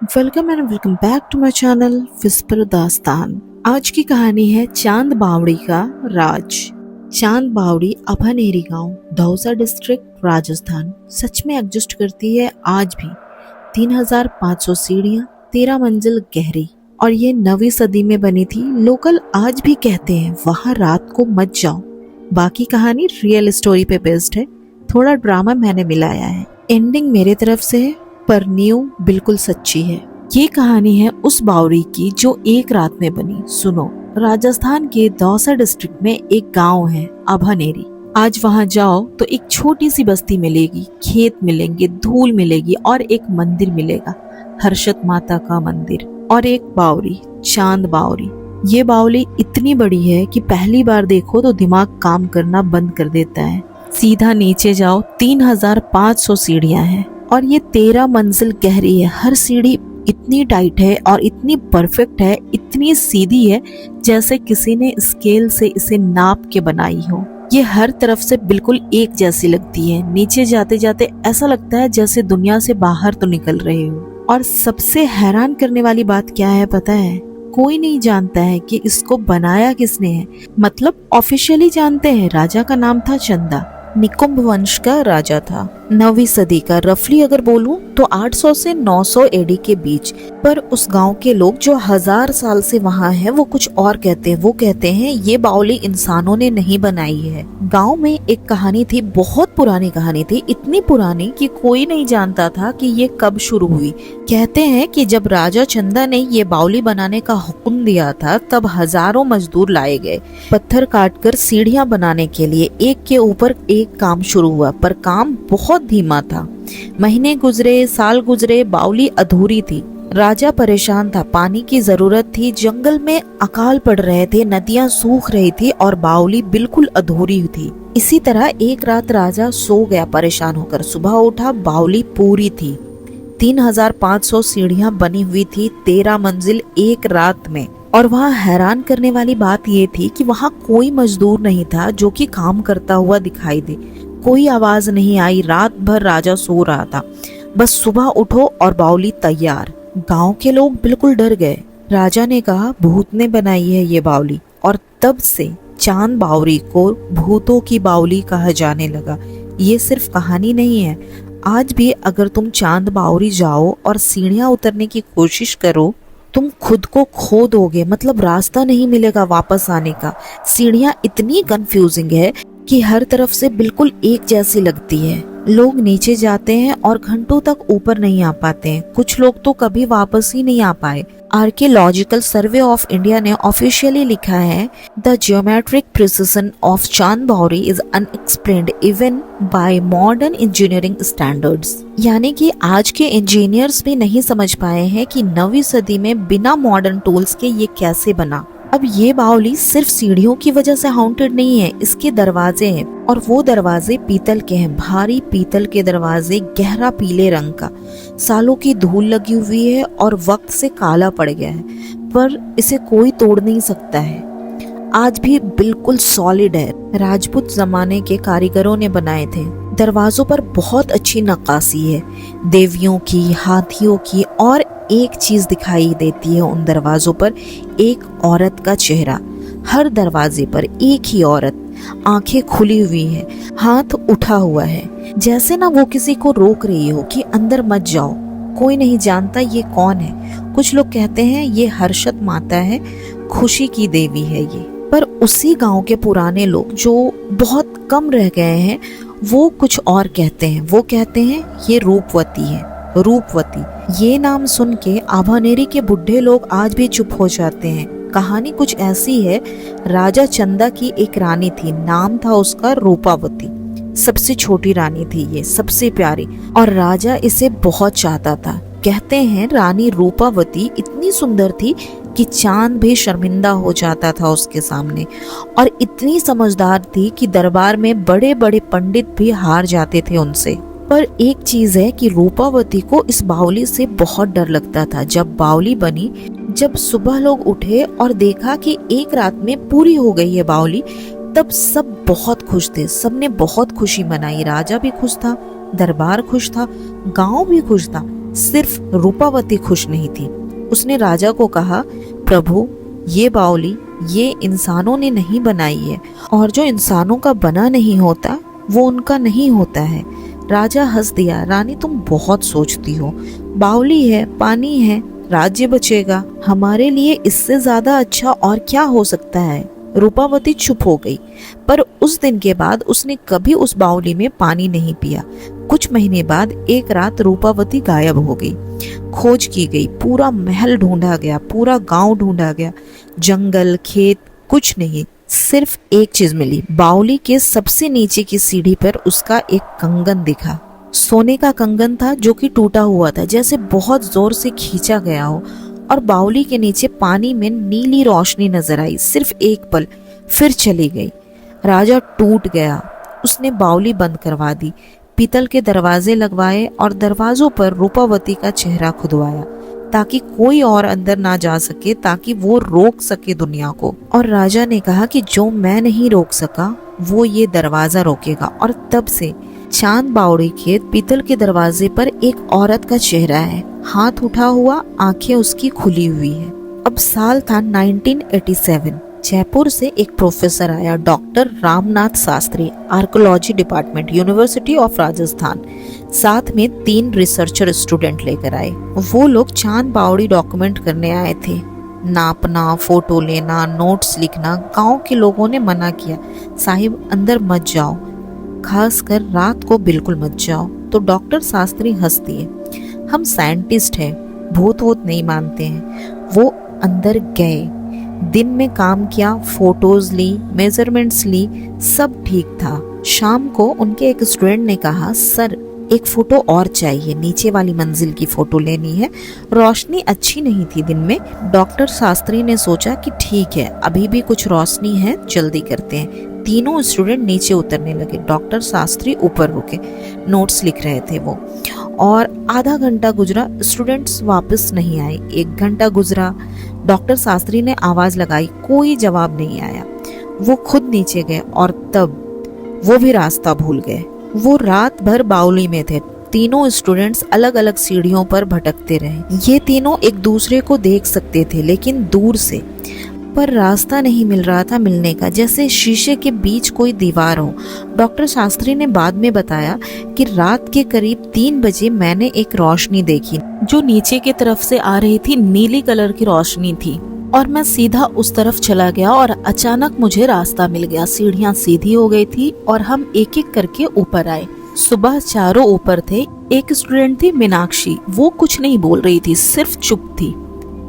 Welcome and welcome back to my channel Whisper Dastaan. आज की कहानी है चांद बावड़ी का राज। चांद बावड़ी अभनेरी गांव, दौसा डिस्ट्रिक्ट, राजस्थान सच में एग्जिस्ट करती है आज भी। 3500 सीढ़ियां, 13 मंजिल गहरी, और ये 9वीं सदी में बनी थी। लोकल आज भी कहते हैं वहां रात को मत जाओ। बाकी कहानी रियल स्टोरी पे बेस्ड है, थोड़ा ड्रामा मैंने मिलाया है। एंडिंग मेरे तरफ से है पर न्यू बिल्कुल सच्ची है। ये कहानी है उस बावड़ी की जो एक रात में बनी। सुनो, राजस्थान के दौसा डिस्ट्रिक्ट में एक गांव है अभनेरी। आज वहां जाओ तो एक छोटी सी बस्ती मिलेगी, खेत मिलेंगे, धूल मिलेगी और एक मंदिर मिलेगा, हर्षत माता का मंदिर, और एक बावड़ी, चांद बावड़ी। ये बावड़ी इतनी बड़ी है कि पहली बार देखो तो दिमाग काम करना बंद कर देता है। सीधा नीचे जाओ, 3500 सीढ़ियां हैं और ये 13 मंजिल गहरी है। हर सीढ़ी इतनी टाइट है और इतनी परफेक्ट है, इतनी सीधी है जैसे किसी ने स्केल से इसे नाप के बनाई हो। ये हर तरफ से बिल्कुल एक जैसी लगती है। नीचे जाते जाते ऐसा लगता है जैसे दुनिया से बाहर तो निकल रहे हो। और सबसे हैरान करने वाली बात क्या है पता है? कोई नहीं जानता है कि इसको बनाया किसने है। मतलब ऑफिशियली जानते हैं, राजा का नाम था चंदा, निकुंभ वंश का राजा था, 9वीं सदी का। रफली अगर बोलूं तो 800 से 900 एडी के बीच। पर उस गांव के लोग जो 1000 साल से वहां हैं वो कुछ और कहते हैं। वो कहते हैं ये बावली इंसानों ने नहीं बनाई है। गांव में एक कहानी थी, बहुत पुरानी कहानी थी, इतनी पुरानी कि कोई नहीं जानता था कि ये कब शुरू हुई। कहते हैं कि जब राजा चंदा ने ये बावली बनाने का हुक्म दिया था तब हजारों मजदूर लाए गए पत्थर काटकर सीढ़ियां बनाने के लिए। एक के ऊपर एक काम शुरू हुआ पर काम बहुत धीमा था। महीने गुजरे, साल गुजरे, बावली अधूरी थी। राजा परेशान था, पानी की जरूरत थी, जंगल में अकाल पड़ रहे थे, नदियां सूख रही थी और बावली बिल्कुल अधूरी थी। इसी तरह एक रात राजा सो गया परेशान होकर। सुबह उठा, बावली पूरी थी। 3500 सीढ़ियां बनी हुई थी, 13 मंजिल एक रात में। और वहाँ हैरान करने वाली बात ये थी कि वहाँ कोई मजदूर नहीं था जो कि काम करता हुआ दिखाई दे। कोई आवाज नहीं आई। रात भर राजा सो रहा था। बस सुबह उठो और बावली तैयार। गांव के लोग बिल्कुल डर गए। राजा ने कहा भूत ने बनाई है ये बावली, और तब से चांद बावड़ी को भूतों की बावली कहा जाने लगा। ये सिर्फ कहानी नहीं है। आज भी अगर तुम चांद बावड़ी जाओ और सीढ़ियां उतरने की कोशिश करो, तुम खुद को खो दोगे। मतलब रास्ता नहीं मिलेगा वापस आने का। सीढ़ियां इतनी कंफ्यूजिंग है कि हर तरफ से बिल्कुल एक जैसी लगती है। लोग नीचे जाते हैं और घंटों तक ऊपर नहीं आ पाते हैं। कुछ लोग तो कभी वापस ही नहीं आ पाए। आर्कियोलॉजिकल सर्वे ऑफ इंडिया ने ऑफिशियली लिखा है, द जियोमेट्रिक प्रिसिशन ऑफ चांद बावड़ी is unexplained even bye modern engineering standards. यानी कि आज के इंजीनियर्स भी नहीं समझ पाए हैं कि 9वीं सदी में बिना मॉडर्न टूल्स के ये कैसे बना। अब ये बावली सिर्फ सीढ़ियों की वजह से हाउंटेड नहीं है, इसके दरवाजे हैं, और वो दरवाजे पीतल के हैं, भारी पीतल के दरवाजे, गहरा पीले रंग का। सालों की धूल लगी हुई है और वक्त से काला पड़ गया है, पर इसे कोई तोड़ नहीं सकता है। आज भी बिल्कुल सॉलिड है। राजपूत जमाने के कारीगरों ने बनाए थे। दरवाजों पर बहुत अच्छी नक्काशी है, देवियों की, हाथियों की, और एक चीज दिखाई देती है उन दरवाजों पर, एक औरत का चेहरा। हर दरवाजे पर एक ही औरत, आंखें खुली हुई है, हाथ उठा हुआ है, जैसे ना वो किसी को रोक रही हो कि अंदर मत जाओ। कोई नहीं जानता ये कौन है। कुछ लोग कहते हैं ये हर्षत माता है, खुशी की देवी है ये। पर उसी गांव के पुराने लोग जो बहुत कम रह गए हैं वो कुछ और कहते हैं। वो कहते हैं ये रूपवती है, रूपवती। ये नाम सुन के अभनेरी के बुढ़े लोग आज भी चुप हो जाते हैं। कहानी कुछ ऐसी है, राजा चंदा की एक रानी थी, नाम था उसका रूपावती। सबसे छोटी रानी थी ये, सबसे प्यारी, और राजा इसे बहुत चाहता था। कहते हैं रानी रूपावती इतनी सुंदर थी कि चांद भी शर्मिंदा हो जाता था उसके सामने, और इतनी समझदार थी कि दरबार में बड़े बड़े पंडित भी हार जाते थे उनसे। पर एक चीज है कि रूपावती को इस बावली से बहुत डर लगता था। जब बावली बनी, जब सुबह लोग उठे और देखा कि एक रात में पूरी हो गई है बावली, तब सब बहुत खुश थे। सबने बहुत खुशी मनाई। राजा भी खुश था, दरबार खुश था, गांव भी खुश था। सिर्फ रूपावती खुश नहीं थी। उसने राजा को कहा, प्रभु, ये बावली ये इंसानों ने नहीं बनाई है, और जो इंसानों का बना नहीं होता वो उनका नहीं होता है। राजा हंस दिया, रानी तुम बहुत सोचती हो, बावली है, पानी है, राज्य बचेगा, हमारे लिए इससे ज्यादा अच्छा और क्या हो सकता है। रूपावती चुप हो गई, पर उस दिन के बाद उसने कभी उस बावली में पानी नहीं पिया। कुछ महीने बाद एक रात रूपावती गायब हो गई। खोज की गई, पूरा महल ढूंढा गया, पूरा गांव ढूंढा गया, जंगल, खेत, कुछ नहीं। सिर्फ एक चीज मिली, बावली के सबसे नीचे की सीढ़ी पर उसका एक कंगन दिखा। सोने का कंगन था जो कि टूटा हुआ था, जैसे बहुत जोर से खींचा गया हो। और बावली के नीचे पानी में नीली रोशनी नजर आई, सिर्फ एक पल, फिर चली गई। राजा टूट गया। उसने बावली बंद करवा दी, पीतल के दरवाजे लगवाए और दरवाजों पर रूपावती का चेहरा खुदवाया, ताकि कोई और अंदर ना जा सके, ताकि वो रोक सके दुनिया को। और राजा ने कहा कि जो मैं नहीं रोक सका वो ये दरवाजा रोकेगा। और तब से चांद बावड़ी के पीतल के दरवाजे पर एक औरत का चेहरा है, हाथ उठा हुआ, आंखें उसकी खुली हुई है। अब साल था 1987। जयपुर से एक प्रोफेसर आया, doctor Ramnath Shastri, archaeology department, university of Rajasthan. साथ में 3 रिसर्चर स्टूडेंट लेकर आए। वो लोग चांद बावड़ी डॉक्यूमेंट करने आए थे, नापना, फोटो लेना, नोट्स लिखना। गांव के लोगों ने मना किया, साहिब अंदर मत जाओ, खासकर रात को बिल्कुल मत जाओ। तो डॉक्टर शास्त्री हंस दिए, हम साइंटिस्ट हैं, भूत वूत नहीं मानते हैं। वो अंदर गए, दिन में काम किया, फोटोज ली, मेजरमेंट्स ली, सब ठीक था। शाम को उनके एक स्टूडेंट ने कहा, सर एक फोटो और चाहिए, नीचे वाली मंजिल की फोटो लेनी है, रोशनी अच्छी नहीं थी दिन में। डॉक्टर शास्त्री ने सोचा कि ठीक है, अभी भी कुछ रोशनी है, जल्दी करते हैं। तीनों स्टूडेंट नीचे उतरने लगे, डॉक्टर शास्त्री ऊपर रुके, नोट्स लिख रहे थे वो। और आधा घंटा गुजरा, स्टूडेंट्स वापस नहीं आए। 1 घंटा गुजरा, डॉक्टर शास्त्री ने आवाज लगाई, कोई जवाब नहीं आया। वो खुद नीचे गए और तब वो भी रास्ता भूल गए। वो रात भर बावली में थे। तीनों स्टूडेंट्स अलग अलग सीढ़ियों पर भटकते रहे। ये तीनों एक दूसरे को देख सकते थे, लेकिन दूर से, पर रास्ता नहीं मिल रहा था मिलने का, जैसे शीशे के बीच कोई दीवार हो। डॉक्टर शास्त्री ने बाद में बताया कि रात के करीब 3 बजे मैंने एक रोशनी देखी जो नीचे की तरफ से आ रही थी, नीली कलर की रोशनी थी, और मैं सीधा उस तरफ चला गया और अचानक मुझे रास्ता मिल गया। सीढ़ियां सीधी हो गई थी और हम एक एक करके ऊपर आए। सुबह चारों ऊपर थे। एक स्टूडेंट थी मीनाक्षी, वो कुछ नहीं बोल रही थी, सिर्फ चुप थी।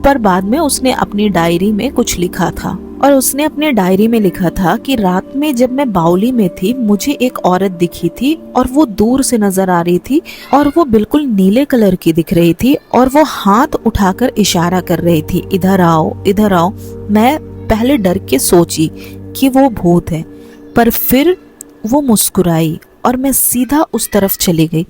पर बाद में उसने अपनी डायरी में कुछ लिखा था, और उसने अपने डायरी में लिखा था कि रात में जब मैं बावली में थी, मुझे एक औरत दिखी थी, और वो दूर से नजर आ रही थी, और वो बिल्कुल नीले कलर की दिख रही थी, और वो हाथ उठाकर इशारा कर रही थी, इधर आओ, इधर आओ। मैं पहले डर के सोची कि वो भूत है, पर फिर वो मुस्कुराई और मैं सीधा उस तरफ चली गई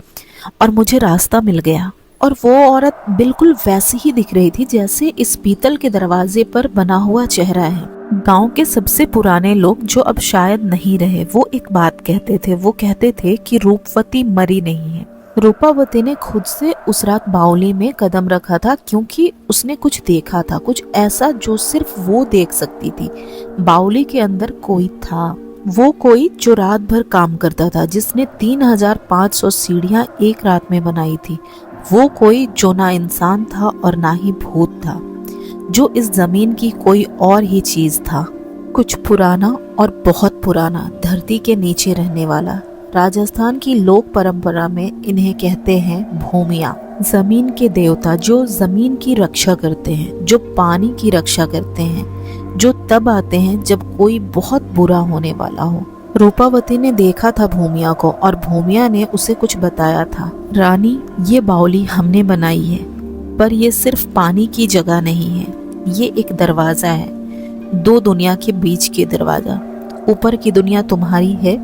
और मुझे रास्ता मिल गया। और वो औरत बिल्कुल वैसी ही दिख रही थी जैसे इस पीतल के दरवाजे पर बना हुआ चेहरा है। गांव के सबसे पुराने लोग, जो अब शायद नहीं रहे, वो एक बात कहते थे। वो कहते थे कि रूपवती मरी नहीं है। रूपावती ने खुद से उस रात बावली में कदम रखा था, क्योंकि उसने कुछ देखा था, कुछ ऐसा जो सिर्फ वो देख सकती थी। बावली के अंदर कोई था, वो कोई जो रात भर काम करता था, जिसने 3500 सीढ़ियां एक रात में बनाई थी। वो कोई जो ना इंसान था और ना ही भूत था, जो इस जमीन की कोई और ही चीज था, कुछ पुराना और बहुत पुराना, धरती के नीचे रहने वाला। राजस्थान की लोक परंपरा में इन्हें कहते हैं भूमिया, जमीन के देवता, जो जमीन की रक्षा करते हैं, जो पानी की रक्षा करते हैं, जो तब आते हैं जब कोई बहुत बुरा होने वाला हो। रूपावती ने देखा था भूमिया को, और भूमिया ने उसे कुछ बताया था। रानी, ये बावली हमने बनाई है, पर ये सिर्फ पानी की जगह नहीं है, ये एक दरवाजा है, 2 दुनिया के बीच के दरवाजा। ऊपर की दुनिया तुम्हारी है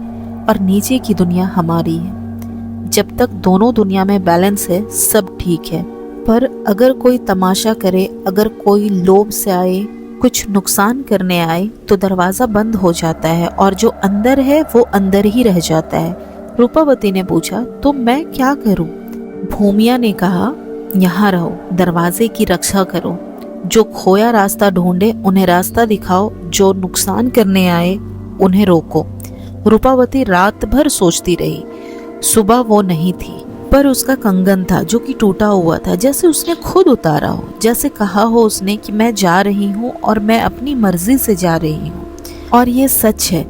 और नीचे की दुनिया हमारी है। जब तक दोनों दुनिया में बैलेंस है, सब ठीक है, पर अगर कोई तमाशा करे, अगर कोई लोभ से आए, कुछ नुकसान करने आए, तो दरवाजा बंद हो जाता है और जो अंदर है वो अंदर ही रह जाता है। रूपावती ने पूछा, तो मैं क्या करूं? भूमिया ने कहा, यहाँ रहो, दरवाजे की रक्षा करो, जो खोया रास्ता ढूंढे उन्हें रास्ता दिखाओ, जो नुकसान करने आए उन्हें रोको। रूपावती रात भर सोचती रही। सुबह वो नहीं थी, पर उसका कंगन था जो कि टूटा हुआ था, जैसे उसने खुद उतारा हो, जैसे कहा हो उसने कि मैं जा रही हूँ और मैं अपनी मर्जी से जा रही हूँ। और ये सच है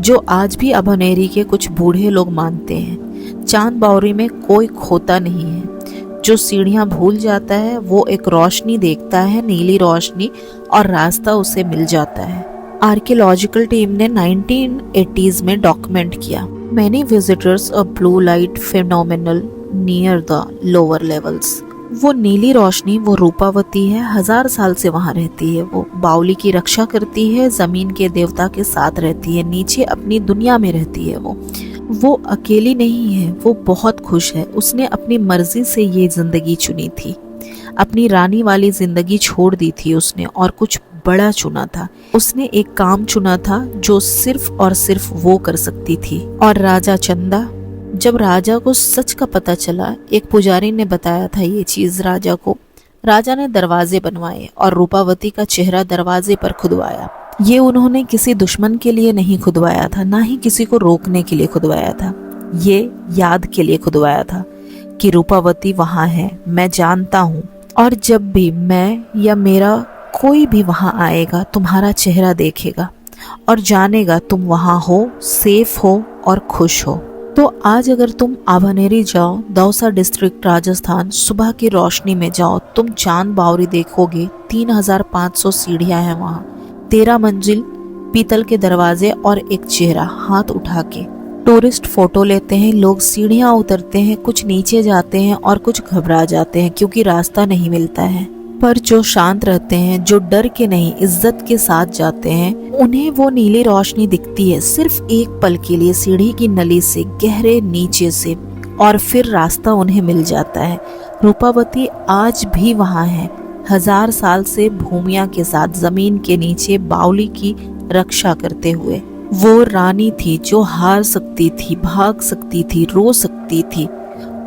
जो आज भी अभनेरी के कुछ बूढ़े लोग मानते हैं। चांद बावरी में कोई खोता नहीं है। जो सीढ़ियां भूल जाता है वो एक रोशनी देखता है, नीली रोशनी, और रास्ता उसे मिल जाता है। आर्कियोलॉजिकल टीम ने 1980s में डॉक्यूमेंट किया। Many visitors a blue light phenomenal near the lower levels। वो नीली रोशनी, वो रूपावती है, 1000 साल से वहाँ रहती है। वो बावली की रक्षा करती है, जमीन के देवता के साथ रहती है, नीचे अपनी दुनिया में रहती है। वो अकेली नहीं है, वो बहुत खुश है। उसने अपनी मर्जी से ये जिंदगी चुनी थी। अपनी रानी वाली जिंदगी छोड़ दी थी उसने, और कुछ बड़ा चुना था। उसने एक काम चुना था जो सिर्फ और सिर्फ वो कर सकती थी। और राजा चंदा, जब राजा को सच का पता चला, एक पुजारी ने बताया था ये चीज राजा को। राजा ने दरवाजे बनवाए और रूपावती का चेहरा दरवाजे पर खुदवाया। ये उन्होंने किसी दुश्मन के लिए नहीं खुदवाया था, ना ही किसी को रोकने के लिए खुदवाया था। ये याद के लिए खुदवाया था कि रूपावती वहां है, मैं जानता हूँ, और जब भी मैं या मेरा कोई भी वहां आएगा तुम्हारा चेहरा देखेगा और जानेगा तुम वहां हो, सेफ हो और खुश हो। तो आज अगर तुम आभनेरी जाओ, दौसा डिस्ट्रिक्ट राजस्थान, सुबह की रोशनी में जाओ, तुम चांद बावरी देखोगे। 3500 सीढ़ियां हैं वहां, 13 मंजिल, पीतल के दरवाजे और एक चेहरा हाथ उठा के। टूरिस्ट फोटो लेते हैं, लोग सीढ़ियां उतरते हैं, कुछ नीचे जाते हैं और कुछ घबरा जाते हैं क्योंकि रास्ता नहीं मिलता है। पर जो शांत रहते हैं, जो डर के नहीं इज्जत के साथ जाते हैं, उन्हें वो नीली रोशनी दिखती है सिर्फ एक पल के लिए, सीढ़ी की नली से, गहरे नीचे से, और फिर रास्ता उन्हें मिल जाता है। रूपावती आज भी वहाँ है, 1000 साल से भूमिया के साथ जमीन के नीचे बावली की रक्षा करते हुए। वो रानी थी जो हार सकती थी, भाग सकती थी, रो सकती थी।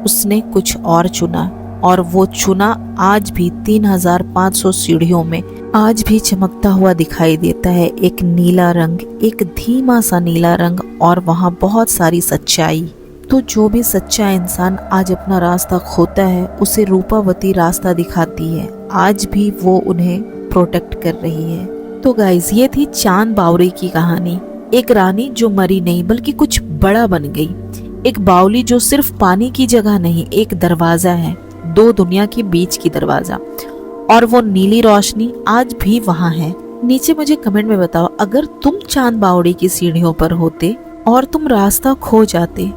उसने कुछ और चुना, और वो चुना आज भी 3500 सीढ़ियों में आज भी चमकता हुआ दिखाई देता है। एक नीला रंग, एक धीमा सा नीला रंग, और वहाँ बहुत सारी सच्चाई। तो जो भी सच्चा इंसान आज अपना रास्ता खोता है, उसे रूपावती रास्ता दिखाती है। आज भी वो उन्हें प्रोटेक्ट कर रही है। तो गाइस, ये थी चांद बावरी की कहानी। एक रानी जो मरी नहीं बल्कि कुछ बड़ा बन गई। एक बावली जो सिर्फ पानी की जगह नहीं, एक दरवाजा है, दो दुनिया के बीच की दरवाजा। और वो नीली रोशनी आज भी वहाँ है। नीचे मुझे कमेंट में बताओ, अगर तुम चांद बावड़ी की सीढ़ियों पर होते और तुम रास्ता खो जाते,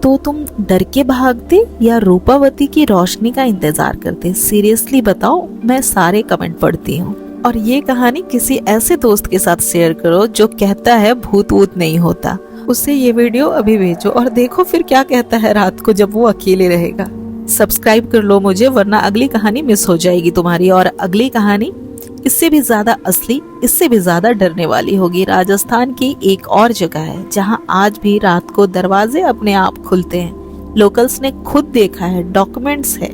तो तुम डर के भागते या रूपावती की रोशनी का इंतजार करते? सीरियसली बताओ, मैं सारे कमेंट पढ़ती हूँ। और ये कहानी किसी ऐसे दोस्त के साथ शेयर करो जो कहता है भूत वूत नहीं होता। उसे ये वीडियो अभी भेजो और देखो फिर क्या कहता है रात को जब वो अकेले रहेगा। सब्सक्राइब कर लो मुझे, वरना अगली कहानी मिस हो जाएगी तुम्हारी। और अगली कहानी इससे भी ज्यादा असली, इससे भी ज्यादा डरने वाली होगी। राजस्थान की एक और जगह है जहां आज भी रात को दरवाजे अपने आप खुलते हैं। लोकल्स ने खुद देखा है, डॉक्यूमेंट्स है।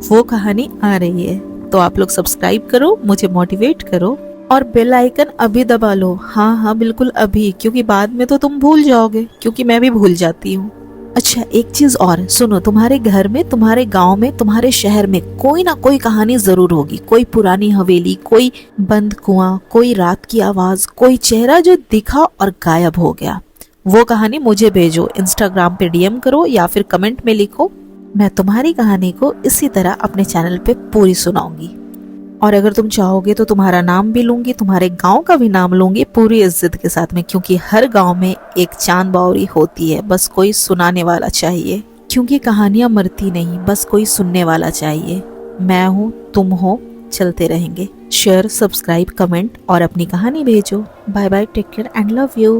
वो कहानी आ रही है, तो आप लोग सब्सक्राइब करो, मुझे मोटिवेट करो, और बेल आइकन अभी दबा लो। हाँ, बिल्कुल अभी, क्योंकि बाद में तो तुम भूल जाओगे, क्योंकि मैं भी भूल जाती हूँ। अच्छा, एक चीज और सुनो, तुम्हारे घर में, तुम्हारे गांव में, तुम्हारे शहर में कोई ना कोई कहानी जरूर होगी। कोई पुरानी हवेली, कोई बंद कुआं, कोई रात की आवाज, कोई चेहरा जो दिखा और गायब हो गया। वो कहानी मुझे भेजो, इंस्टाग्राम पे डीएम करो या फिर कमेंट में लिखो। मैं तुम्हारी कहानी को इसी तरह अपने चैनल पे पूरी सुनाऊंगी। और अगर तुम चाहोगे तो तुम्हारा नाम भी लूंगी, तुम्हारे गांव का भी नाम लूंगी पूरी इज्जत के साथ में, क्योंकि हर गांव में एक चांद बावरी होती है, बस कोई सुनाने वाला चाहिए। क्योंकि कहानियां मरती नहीं, बस कोई सुनने वाला चाहिए। मैं हूँ, तुम हो, चलते रहेंगे। शेयर, सब्सक्राइब, कमेंट और अपनी कहानी भेजो। Bye bye, take care and love you.